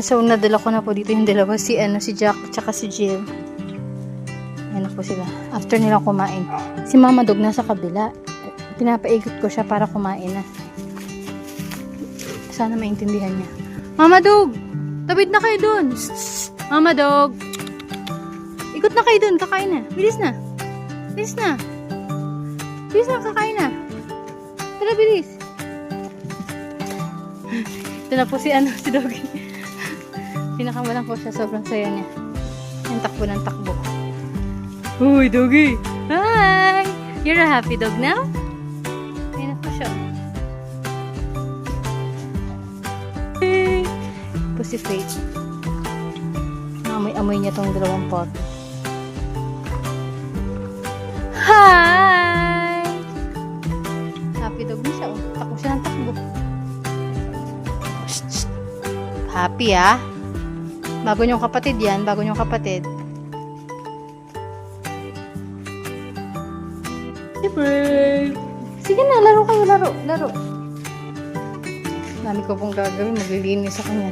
So, nadala ko na po dito yung dalawa. Si Jack, tsaka si Jill. Ayan na po sila. After nilang kumain. Si Mama Dog nasa kabila. Pinapaikot ko siya para kumain na. Sana maintindihan niya. Mama Dog! Tabid na kayo dun! Mama Dog! Ikot na kayo dun. Kakain na. Bilis na. Bilis na. Bilis na. Kakain na. Tara, bilis. Ito na po si Doggy. Pinakawalan ko siya. Sobrang saya niya. Yung takbo ng takbo. Uy, Doggy! Hi! You're a happy dog now? Ayan na po siya. Hey! Po si Faith. Amoy-amoy niya tong dalawang pot. Hi! Happy dog niya siya. Oh. Takbo siya ng takbo. Shh, shh. Happy ah. Bago niyong kapatid yan. Bago niyong kapatid. Sige na, laro kayo, laro. Dami ko pong gagawin, maglilinis sa kanya.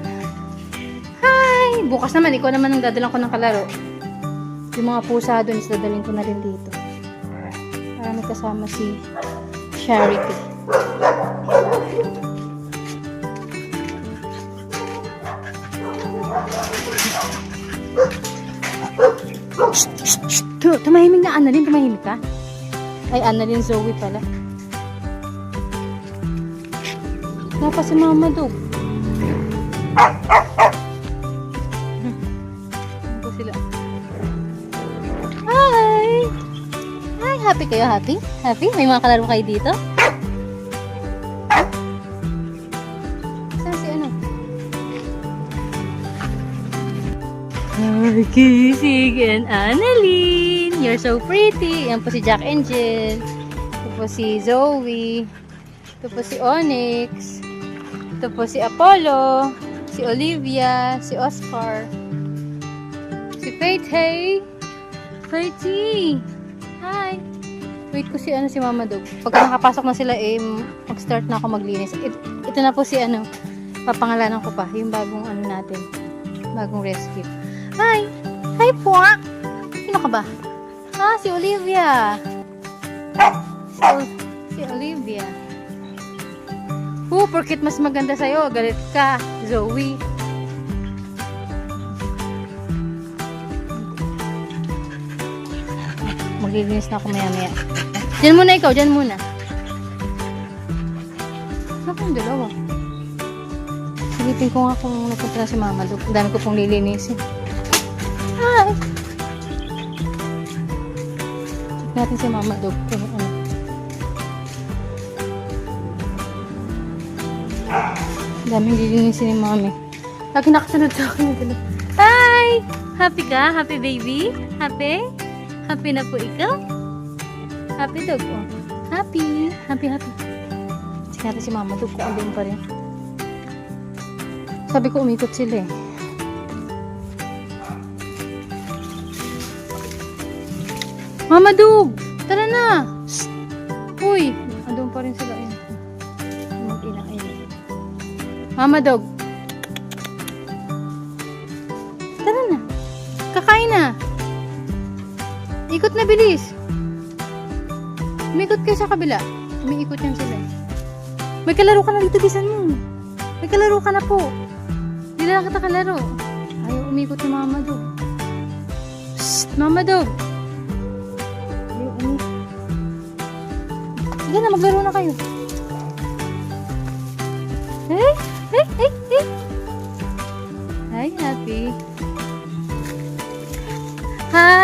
Hi! Bukas naman, ikaw naman ang dadalang ko ng kalaro. Yung mga pusa doon, isdadaling ko na rin dito. Para may kasama si Charity. Tumahimik na, Annalyn, tumahimik ka. Ay, Annalyn Zoe pala. Napa si Mama Dog. Ano sila? Hi! Hi! Happy kayo? Happy? Happy? May mga kalaro kayo dito? Saan si ano? Hi, Kisig and Annalyn! You're so pretty! Yan po si Jack and Jill. Ito po si Zoe. Ito po si Onyx. Ito po si Apollo, si Olivia, si Oscar, si Faith. Hey! Faithy! Hi! Wait ko si Mama Dog. Pagka nakapasok na sila, mag-start na ako maglinis. Ito na po si papangalanan ko pa. Yung bagong natin. Bagong rescue. Hi! Hi po! Sino ka ba? Si Olivia! Si Olivia. Porkit mas maganda sa'yo, galit ka, Zoe. Maglilinis na ako maya-maya. Diyan muna ikaw, diyan muna. Ano yung dalawa? Silipin ko nga kung napunta na si Mama Dog. Ang dami ko pong lilinisin. Hi! Check natin si Mama Dog. Daming lilinisin ni Mami. Lagi nakasunod sa akin. Hi! Happy ka? Happy baby? Happy? Happy na po ikaw? Happy dog, oh. Happy. Happy. Check natin si Mama Dog kung andun pa rin. Sabi ko umikot sila eh. Mama Dog! Tara na! Shh! Uy! Andun pa rin sila eh. Mama Dog. Tara na. Kakain na. Ikot na bilis. Umikot kayo sa kabila. Umiikot yan sila. May kalaro ka na dito, bisan mo. May kalaro ka na po. Hindi lang kita kalaro. Ayaw umikot ni Mama Dog. Shh, Mama Dog. Ayaw umikot. Sige na, maglaro na kayo. Hey! Hi, Happy. Hi!